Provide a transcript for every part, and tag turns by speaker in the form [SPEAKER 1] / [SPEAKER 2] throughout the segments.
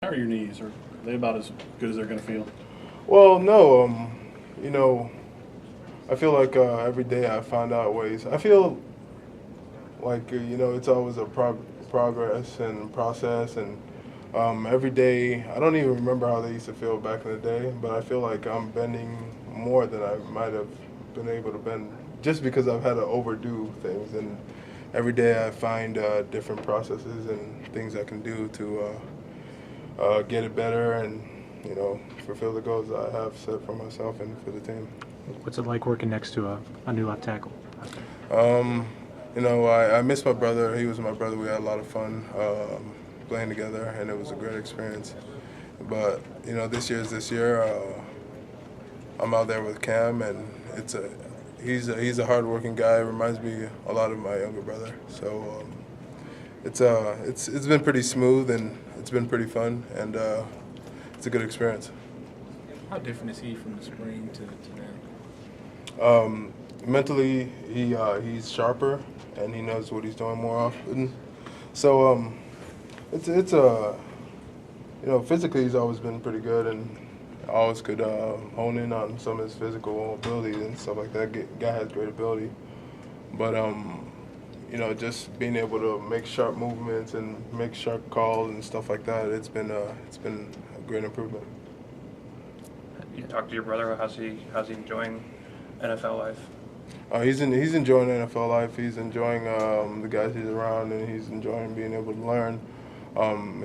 [SPEAKER 1] How are your knees? Are they about as good as they're going to feel?
[SPEAKER 2] Well, no, you know, I feel like every day I find out ways. I feel like it's always a progress and process, and every day I don't even remember how they used to feel back in the day, but I feel like I'm bending more than I might have been able to bend just because I've had to overdo things, and every day I find different processes and things I can do to get it better and fulfill the goals that I have set for myself and for the team.
[SPEAKER 3] What's it like working next to a new left tackle?
[SPEAKER 2] Um, I miss my brother. He was my brother. We had a lot of fun playing together, and it was a great experience. But this year is this year. I'm out there with Cam, and he's a hardworking guy. Reminds me a lot of my younger brother. So it's been pretty smooth, and it's been pretty fun, and it's a good experience.
[SPEAKER 4] How different is he from the spring to now?
[SPEAKER 2] Mentally, he's sharper, and he knows what he's doing more often. So it's physically he's always been pretty good, and always could hone in on some of his physical abilities and stuff like that. Guy has great ability, but just being able to make sharp movements and make sharp calls and stuff like that, it's been a great improvement.
[SPEAKER 5] You talk to your brother. How's he enjoying NFL life?
[SPEAKER 2] He's enjoying NFL life. He's enjoying the guys he's around, and he's enjoying being able to learn.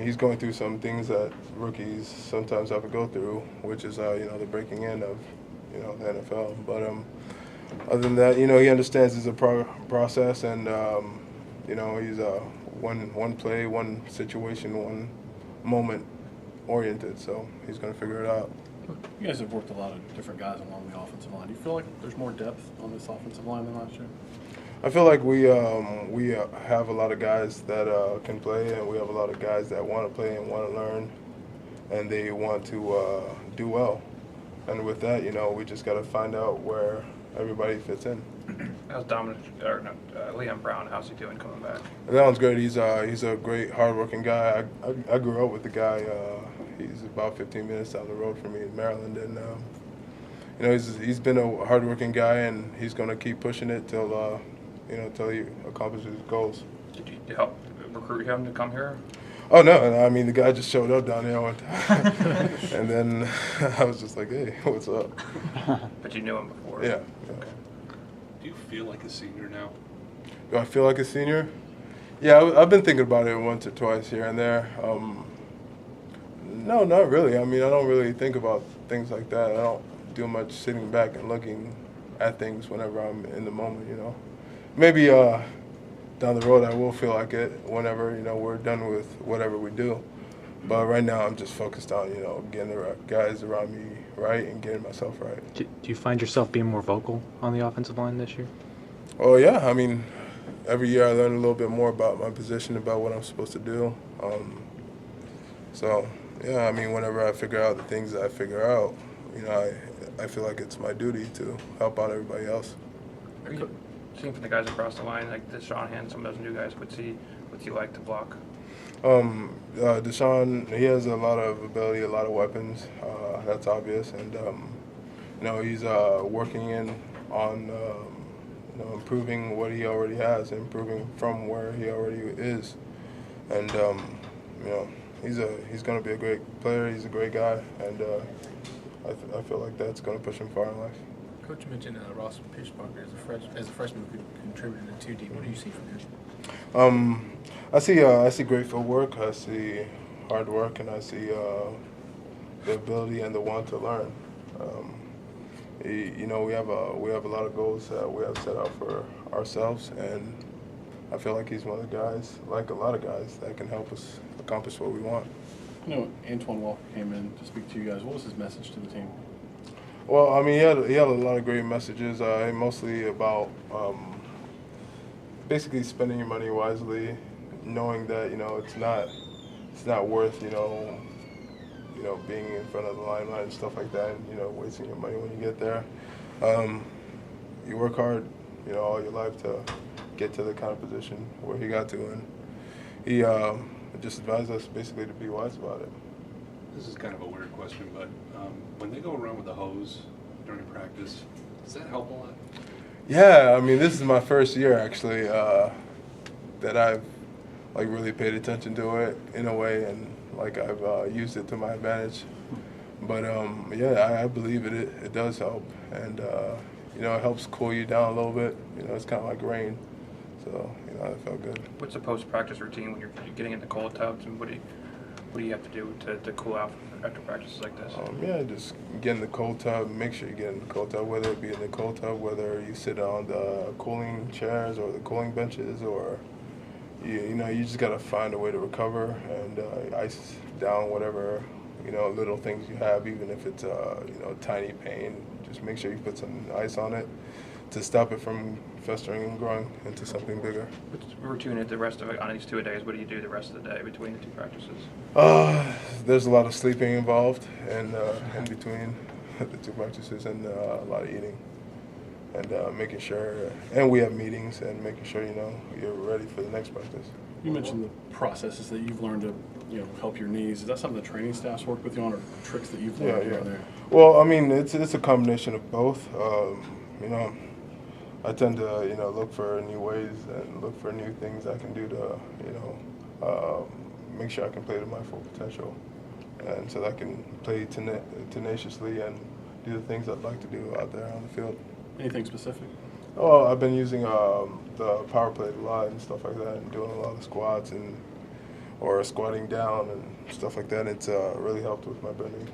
[SPEAKER 2] He's going through some things that rookies sometimes have to go through, which is the breaking in of the NFL. But other than that, he understands it's a process, and he's one play, one situation, one moment oriented. So he's going to figure it out.
[SPEAKER 1] You guys have worked a lot of different guys along the offensive line. Do you feel like there's more depth on this offensive line than last year?
[SPEAKER 2] I feel like we have a lot of guys that can play, and we have a lot of guys that want to play and want to learn, and they want to do well. And with that, we just got to find out where everybody fits in.
[SPEAKER 5] How's Liam Brown? How's he doing coming back?
[SPEAKER 2] That one's great. He's a great, hardworking guy. I grew up with the guy. He's about 15 minutes down the road from me in Maryland, and he's been a hardworking guy, and he's going to keep pushing it till he accomplishes his goals.
[SPEAKER 5] Did you help recruit him to come here?
[SPEAKER 2] Oh no! I mean, the guy just showed up down there one time, and then I was just like, "Hey, what's up?"
[SPEAKER 5] But you knew him before.
[SPEAKER 2] Yeah.
[SPEAKER 5] Okay.
[SPEAKER 6] Do you feel like a senior now?
[SPEAKER 2] Do I feel like a senior? Yeah, I've been thinking about it once or twice here and there. No, not really. I mean, I don't really think about things like that. I don't do much sitting back and looking at things whenever I'm in the moment, Maybe down the road I will feel like it whenever, we're done with whatever we do. But right now I'm just focused on, getting the right guys around me right and getting myself right.
[SPEAKER 3] Do you find yourself being more vocal on the offensive line this year?
[SPEAKER 2] Oh, yeah. I mean, every year I learn a little bit more about my position, about what I'm supposed to do. So, yeah, I mean, whenever I figure out the things that I figure out, I feel like it's my duty to help out everybody else.
[SPEAKER 5] Are you seeing from the guys across the line, like Deshaun, some of those new guys, what's he like to block?
[SPEAKER 2] Deshaun, he has a lot of ability, a lot of weapons. That's obvious, and he's working on improving what he already has, improving from where he already is, and he's going to be a great player. He's a great guy, and I feel like that's going to push him far in life.
[SPEAKER 4] Coach mentioned Ross Pitchparker as a freshman who contributed to 2D. What do you see from him?
[SPEAKER 2] I see great footwork. I see hard work, and I see the ability and the want to learn. We have a lot of goals that we have set out for ourselves, and I feel like he's one of the guys, like a lot of guys, that can help us accomplish what we want.
[SPEAKER 1] I know Antoine Walker came in to speak to you guys. What was his message to the team?
[SPEAKER 2] Well, I mean, he had a lot of great messages, mostly about basically spending your money wisely, knowing that it's not worth being in front of the limelight and stuff like that, and wasting your money when you get there. You work hard, all your life to get to the kind of position where he got to, and he just advised us basically to be wise about it.
[SPEAKER 6] This is kind of a weird question, but when they go around with the hose during practice, does that help a lot?
[SPEAKER 2] Yeah, I mean, this is my first year actually that I've like really paid attention to it in a way, and like I've used it to my advantage. But yeah, I believe it does help, and you know, it helps cool you down a little bit. You know, it's kind of like rain, so you know, it felt good.
[SPEAKER 5] What's the post-practice routine when you're getting in the cold tubs, and what do you have to do to cool out after practices like this?
[SPEAKER 2] Yeah, just get in the cold tub. Make sure you get in the cold tub, whether it be in the cold tub, whether you sit on the cooling chairs or the cooling benches, or you know, you just gotta find a way to recover and ice down whatever, you know, little things you have, even if it's you know, tiny pain. Just make sure you put some ice on it to stop it from festering and growing into something bigger.
[SPEAKER 5] What's the routine at the rest of it on these 2-a-days? What do you do the rest of the day between the two practices?
[SPEAKER 2] There's a lot of sleeping involved, and in between the two practices, and a lot of eating, and making sure. And we have meetings, and making sure, you know, you're ready for the next practice.
[SPEAKER 1] You mentioned the processes that you've learned to, you know, help your knees. Is that something the training staffs work with you on, or tricks that you've learned here and there?
[SPEAKER 2] Well, I mean, it's a combination of both. You know, I tend to, you know, look for new ways and look for new things I can do to, you know, make sure I can play to my full potential, and so that I can play tenaciously and do the things I'd like to do out there on the field.
[SPEAKER 1] Anything specific?
[SPEAKER 2] Oh, I've been using the power plate a lot and stuff like that, and doing a lot of squats or squatting down and stuff like that. It's really helped with my bending.